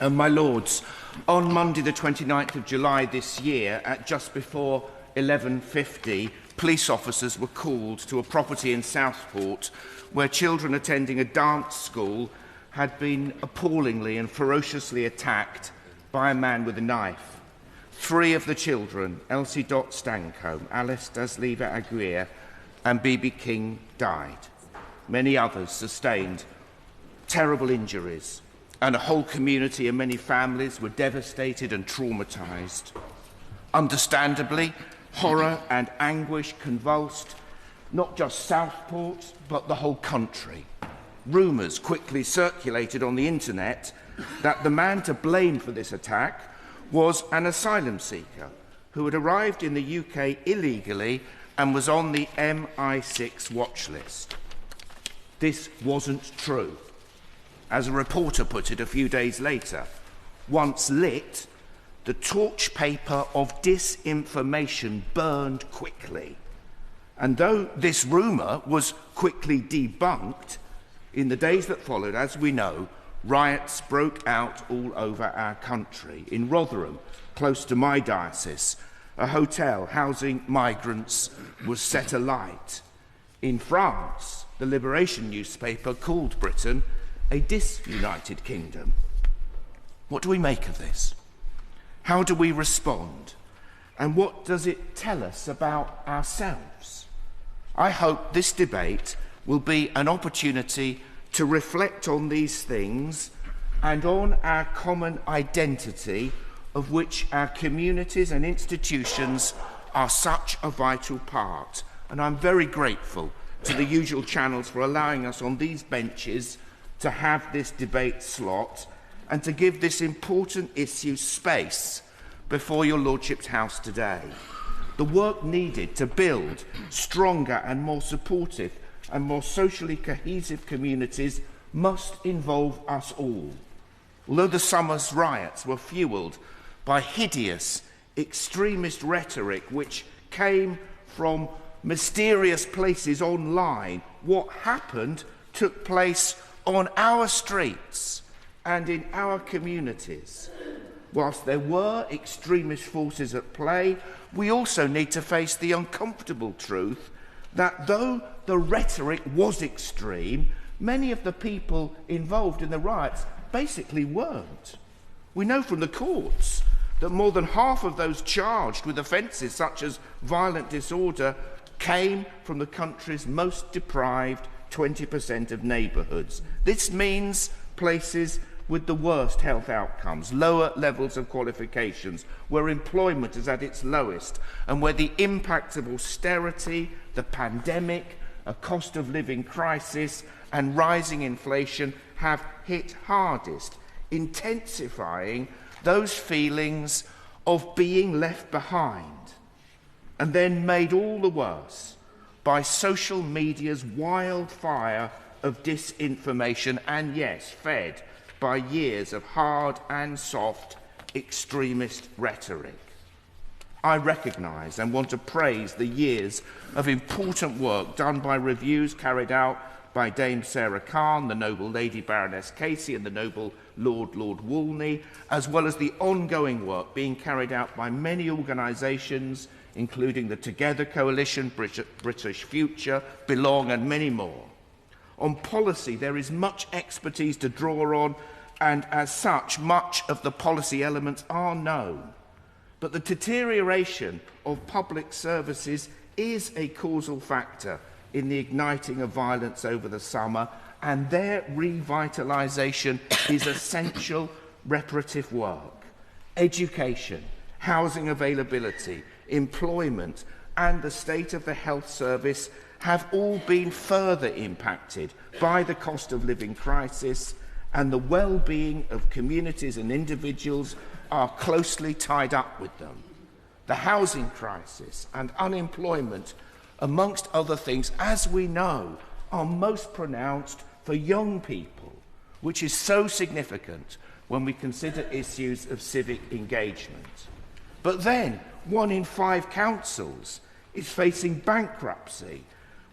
My Lords, on Monday the 29th of July this year, at just before 11:50, police officers were called to a property in Southport where children attending a dance school had been appallingly and ferociously attacked by a man with a knife. 3 of the children, Elsie Dot Stancombe, Alice Dasleva Aguirre and Bibi King, died. Many others sustained terrible injuries, and a whole community and many families were devastated and traumatised. Understandably, horror and anguish convulsed not just Southport, but the whole country. Rumours quickly circulated on the internet that the man to blame for this attack was an asylum seeker who had arrived in the UK illegally and was on the MI6 watch list. This wasn't true. As a reporter put it a few days later, once lit, the torch paper of disinformation burned quickly. And though this rumour was quickly debunked, in the days that followed, as we know, riots broke out all over our country. In Rotherham, close to my diocese, a hotel housing migrants was set alight. In France, the Liberation newspaper called Britain a disunited kingdom. What do we make of this? How do we respond? And what does it tell us about ourselves? I hope this debate will be an opportunity to reflect on these things and on our common identity, of which our communities and institutions are such a vital part. And I'm very grateful to the usual channels for allowing us on these benches to have this debate slot and to give this important issue space before your Lordship's House today. The work needed to build stronger and more supportive and more socially cohesive communities must involve us all. Although the summer's riots were fuelled by hideous extremist rhetoric which came from mysterious places online, what happened took place on our streets and in our communities. Whilst there were extremist forces at play, we also need to face the uncomfortable truth that though the rhetoric was extreme, many of the people involved in the riots basically weren't. We know from the courts that more than half of those charged with offences such as violent disorder came from the country's most deprived 20% of neighbourhoods. This means places with the worst health outcomes, lower levels of qualifications, where employment is at its lowest, and where the impacts of austerity, the pandemic, a cost of living crisis, and rising inflation have hit hardest, intensifying those feelings of being left behind, and then made all the worse by social media's wildfire of disinformation, and yes, fed by years of hard and soft extremist rhetoric. I recognise and want to praise the years of important work done by reviews carried out by Dame Sarah Khan, the Noble Lady Baroness Casey and the Noble Lord Wolney, as well as the ongoing work being carried out by many organisations, including the Together Coalition, British Future, Belong and many more. On policy, there is much expertise to draw on, and as such, much of the policy elements are known. But the deterioration of public services is a causal factor in the igniting of violence over the summer, and their revitalisation is essential reparative work. Education, housing availability, employment, and the state of the health service have all been further impacted by the cost of living crisis, and the well-being of communities and individuals are closely tied up with them. The housing crisis and unemployment, amongst other things, as we know, are most pronounced for young people, which is so significant when we consider issues of civic engagement. But then, 1 in 5 councils is facing bankruptcy,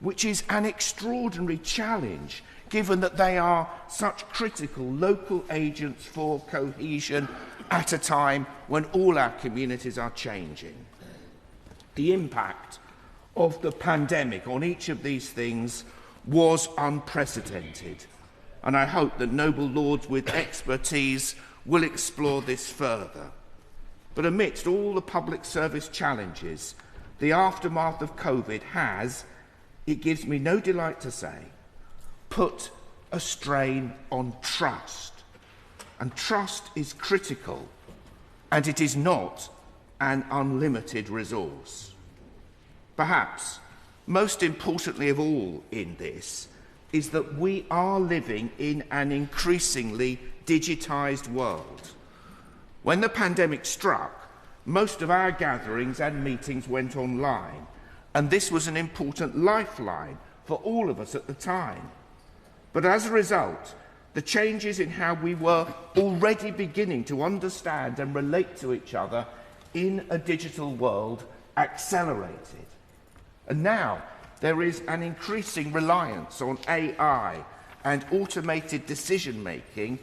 which is an extraordinary challenge given that they are such critical local agents for cohesion at a time when all our communities are changing. The impact of the pandemic on each of these things was unprecedented, and I hope that noble lords with expertise will explore this further. But amidst all the public service challenges, the aftermath of COVID has, it gives me no delight to say, put a strain on trust. And trust is critical, and it is not an unlimited resource. Perhaps most importantly of all in this is that we are living in an increasingly digitised world. When the pandemic struck, most of our gatherings and meetings went online, and this was an important lifeline for all of us at the time. But as a result, the changes in how we were already beginning to understand and relate to each other in a digital world accelerated. And now there is an increasing reliance on AI and automated decision-making,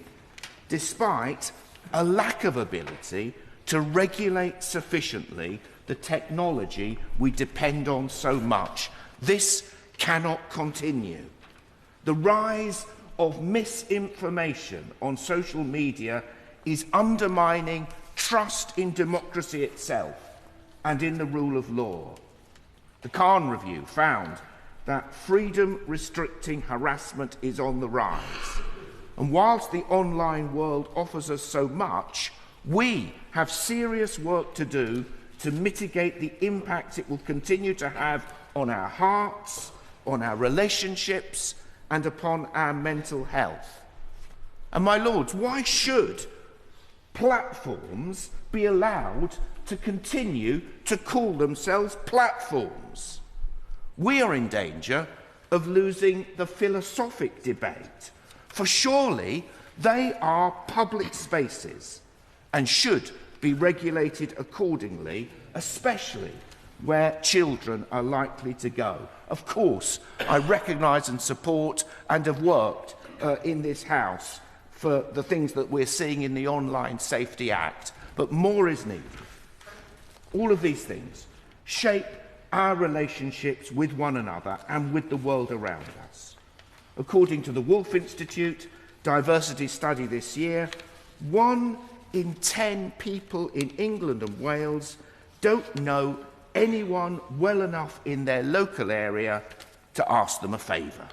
despite a lack of ability to regulate sufficiently the technology we depend on so much. This cannot continue. The rise of misinformation on social media is undermining trust in democracy itself and in the rule of law. The Khan Review found that freedom-restricting harassment is on the rise. And whilst the online world offers us so much, we have serious work to do to mitigate the impact it will continue to have on our hearts, on our relationships, and upon our mental health. And my lords, why should platforms be allowed to continue to call themselves platforms? We are in danger of losing the philosophic debate, for surely they are public spaces and should be regulated accordingly, especially where children are likely to go. Of course, I recognise and support and have worked in this House for the things that we're seeing in the Online Safety Act, but more is needed. All of these things shape our relationships with one another and with the world around us. According to the Wolf Institute diversity study this year, 1 in 10 people in England and Wales don't know anyone well enough in their local area to ask them a favour.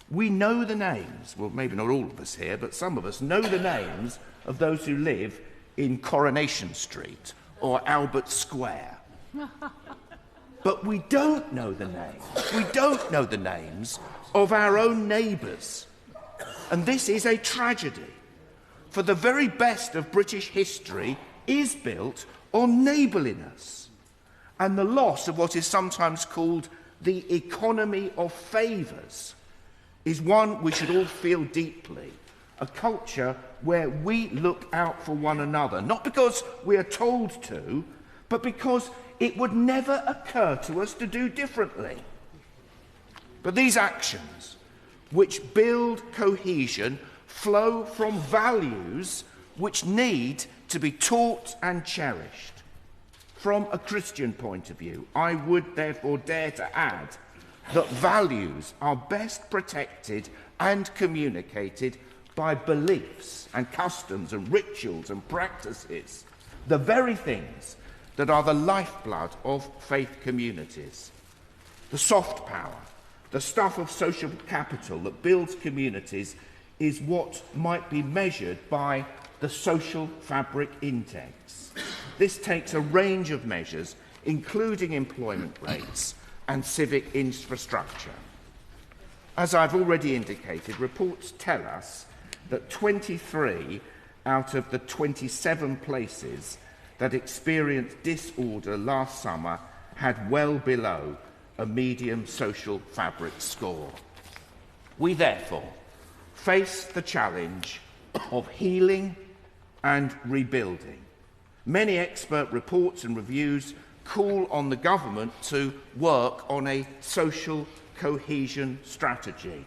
We know the names, well, maybe not all of us here, but some of us know the names of those who live in Coronation Street or Albert Square. But we don't know the names. We don't know the names of our own neighbours. And this is a tragedy. For the very best of British history is built on neighbourliness. And the loss of what is sometimes called the economy of favours is one we should all feel deeply. A culture where we look out for one another, not because we are told to, but because it would never occur to us to do differently. But these actions, which build cohesion, flow from values which need to be taught and cherished. From a Christian point of view, I would therefore dare to add that values are best protected and communicated by beliefs and customs and rituals and practices, the very things that are the lifeblood of faith communities. The soft power, the stuff of social capital that builds communities is what might be measured by the social fabric index. This takes a range of measures, including employment rates and civic infrastructure. As I've already indicated, reports tell us that 23 out of the 27 places that experienced disorder last summer had well below a medium social fabric score. We therefore face the challenge of healing and rebuilding. Many expert reports and reviews call on the government to work on a social cohesion strategy.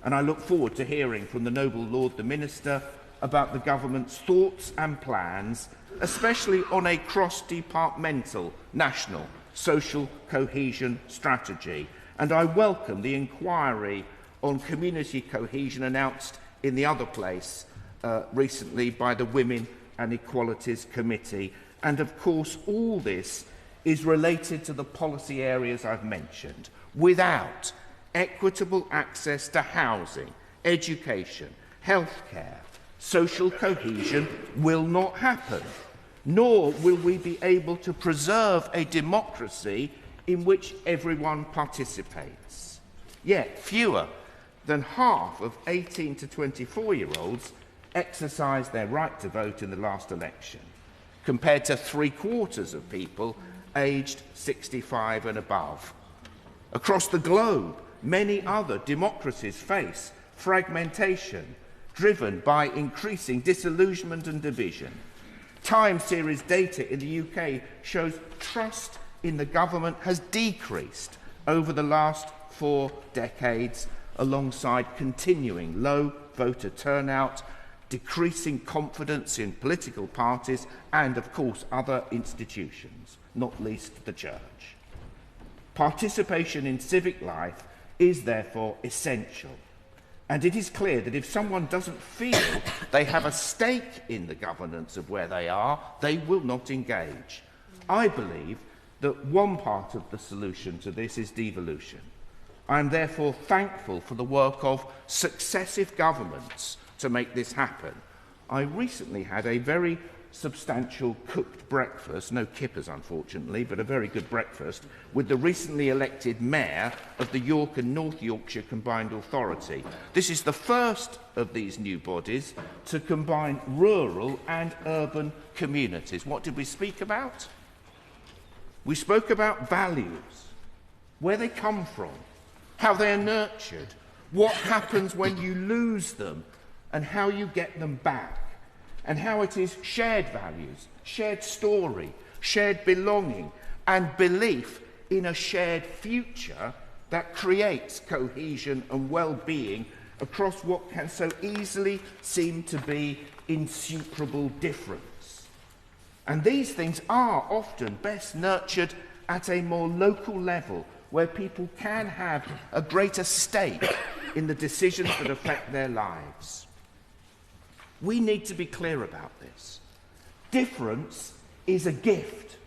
and I look forward to hearing from the noble Lord the Minister about the government's thoughts and plans, especially on a cross-departmental national social cohesion strategy. And I welcome the inquiry on community cohesion announced in the other place recently by the Women and Equalities Committee. And of course, all this is related to the policy areas I've mentioned. Without equitable access to housing, education, healthcare, social cohesion will not happen, nor will we be able to preserve a democracy in which everyone participates. Yet fewer than half of 18 to 24-year-olds exercised their right to vote in the last election, compared to 3/4 of people aged 65 and above. Across the globe, many other democracies face fragmentation, driven by increasing disillusionment and division. Time series data in the UK shows trust in the government has decreased over the last 4 decades, alongside continuing low voter turnout, decreasing confidence in political parties, and, of course, other institutions, not least the church. Participation in civic life is therefore essential, and it is clear that if someone doesn't feel they have a stake in the governance of where they are, they will not engage. I believe that one part of the solution to this is devolution. I am therefore thankful for the work of successive governments to make this happen. I recently had a very substantial cooked breakfast, no kippers unfortunately, but a very good breakfast, with the recently elected mayor of the York and North Yorkshire Combined Authority. This is the first of these new bodies to combine rural and urban communities. What did we speak about? We spoke about values, where they come from, how they are nurtured, what happens when you lose them, and how you get them back, and how it is shared values, shared story, shared belonging, and belief in a shared future that creates cohesion and well-being across what can so easily seem to be insuperable difference. And these things are often best nurtured at a more local level, where people can have a greater stake in the decisions that affect their lives. We need to be clear about this. Difference is a gift.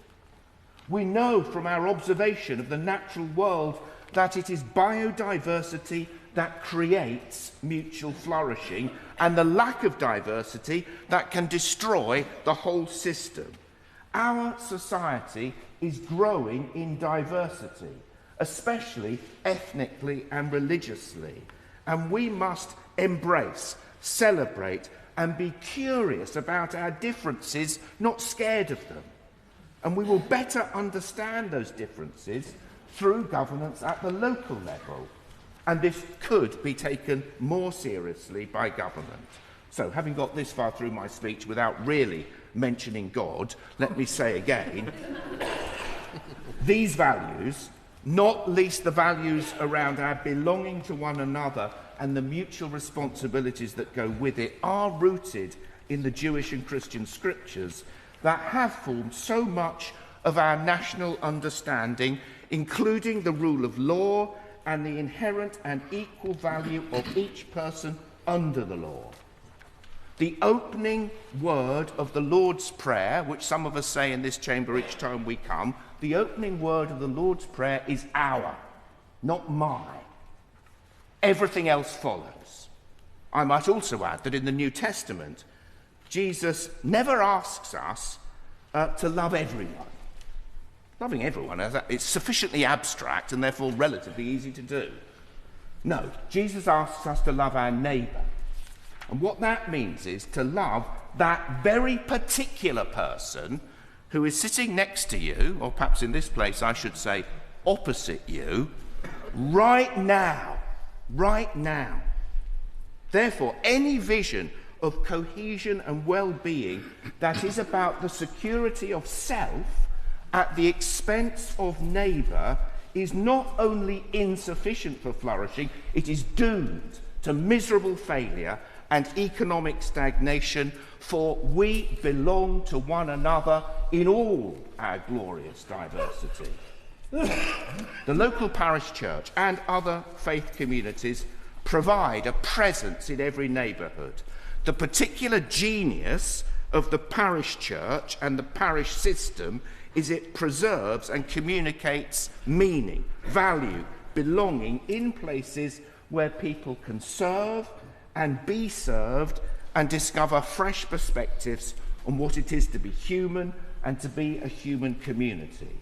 We know from our observation of the natural world that it is biodiversity that creates mutual flourishing, and the lack of diversity that can destroy the whole system. Our society is growing in diversity, especially ethnically and religiously, and we must embrace, celebrate, and be curious about our differences, not scared of them. And we will better understand those differences through governance at the local level, and this could be taken more seriously by government. So, having got this far through my speech without really mentioning God, let me say again, these values, not least the values around our belonging to one another and the mutual responsibilities that go with it, are rooted in the Jewish and Christian scriptures that have formed so much of our national understanding, including the rule of law and the inherent and equal value of each person under the law. The opening word of the Lord's Prayer, which some of us say in this chamber each time we come, the opening word of the Lord's Prayer is our, not my. Everything else follows. I might also add that in the New Testament, Jesus never asks us to love everyone. Loving everyone, it's sufficiently abstract and therefore relatively easy to do. No, Jesus asks us to love our neighbour. And what that means is to love that very particular person who is sitting next to you, or perhaps in this place I should say opposite you, right now. Right now. Therefore, any vision of cohesion and well-being that is about the security of self at the expense of neighbour is not only insufficient for flourishing, it is doomed to miserable failure and economic stagnation, for we belong to one another in all our glorious diversity. The local parish church and other faith communities provide a presence in every neighbourhood. The particular genius of the parish church and the parish system is it preserves and communicates meaning, value, belonging in places where people can serve and be served and discover fresh perspectives on what it is to be human and to be a human community.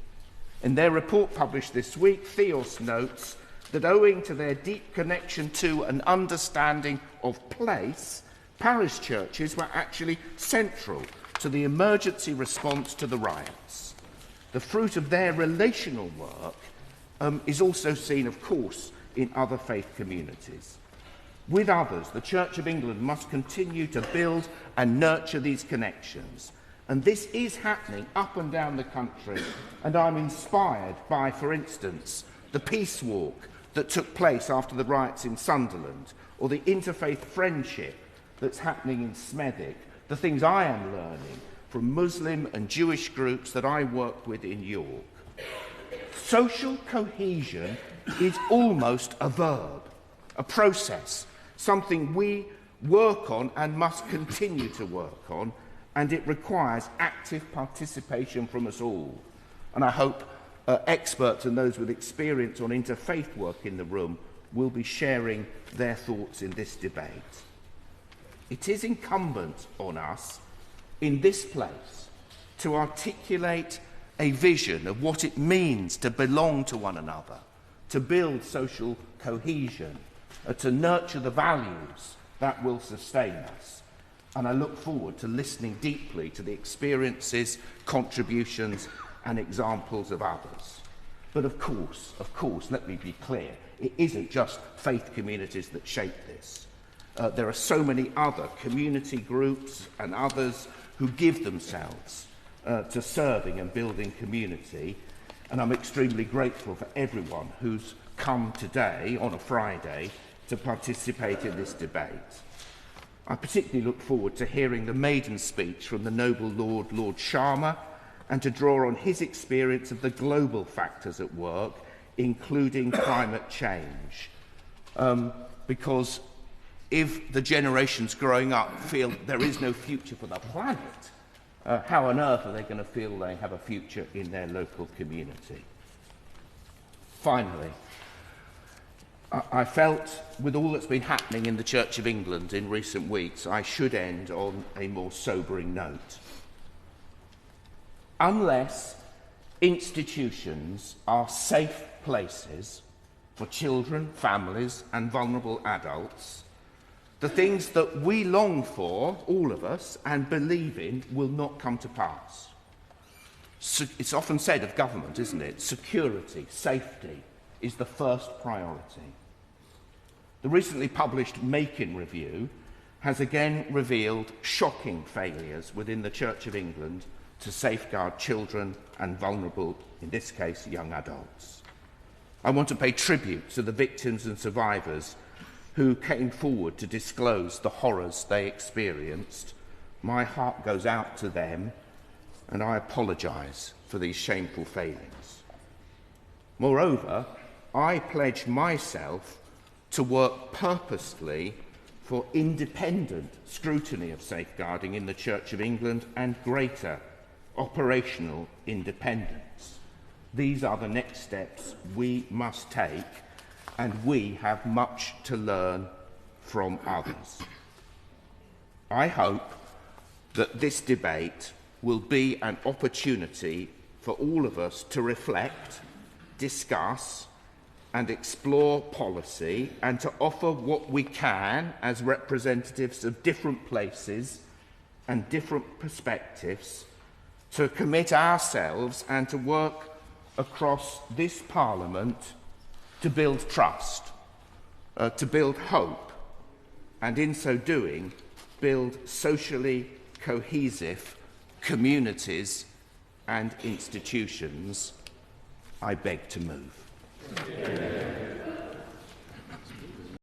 In their report published this week, Theos notes that owing to their deep connection to and understanding of place, parish churches were actually central to the emergency response to the riots. The fruit of their relational work is also seen, of course, in other faith communities. With others, the Church of England must continue to build and nurture these connections. And this is happening up and down the country. And I'm inspired by, for instance, the peace walk that took place after the riots in Sunderland, or the interfaith friendship that's happening in Smethwick, the things I am learning from Muslim and Jewish groups that I work with in York. Social cohesion is almost a verb, a process, something we work on and must continue to work on, and it requires active participation from us all. And I hope experts and those with experience on interfaith work in the room will be sharing their thoughts in this debate. It is incumbent on us in this place to articulate a vision of what it means to belong to one another, to build social cohesion, to nurture the values that will sustain us. And I look forward to listening deeply to the experiences, contributions, and examples of others. But of course, let me be clear, it isn't just faith communities that shape this. There are so many other community groups and others who give themselves to serving and building community, and I'm extremely grateful for everyone who's come today on a Friday to participate in this debate. I particularly look forward to hearing the maiden speech from the noble Lord Sharma, and to draw on his experience of the global factors at work, including climate change. Because if the generations growing up feel there is no future for the planet, how on earth are they going to feel they have a future in their local community? Finally, I felt, with all that's been happening in the Church of England in recent weeks, I should end on a more sobering note. Unless institutions are safe places for children, families, and vulnerable adults, the things that we long for, all of us, and believe in, will not come to pass. It's often said of government, isn't it? Security, safety is the first priority. The recently published Macon Review has again revealed shocking failures within the Church of England to safeguard children and vulnerable, in this case, young adults. I want to pay tribute to the victims and survivors who came forward to disclose the horrors they experienced. My heart goes out to them, and I apologise for these shameful failings. Moreover, I pledge myself to work purposefully for independent scrutiny of safeguarding in the Church of England and greater operational independence. These are the next steps we must take, and we have much to learn from others. I hope that this debate will be an opportunity for all of us to reflect, discuss, and explore policy, and to offer what we can as representatives of different places and different perspectives, to commit ourselves and to work across this Parliament to build trust, to build hope, and in so doing, build socially cohesive communities and institutions. I beg to move.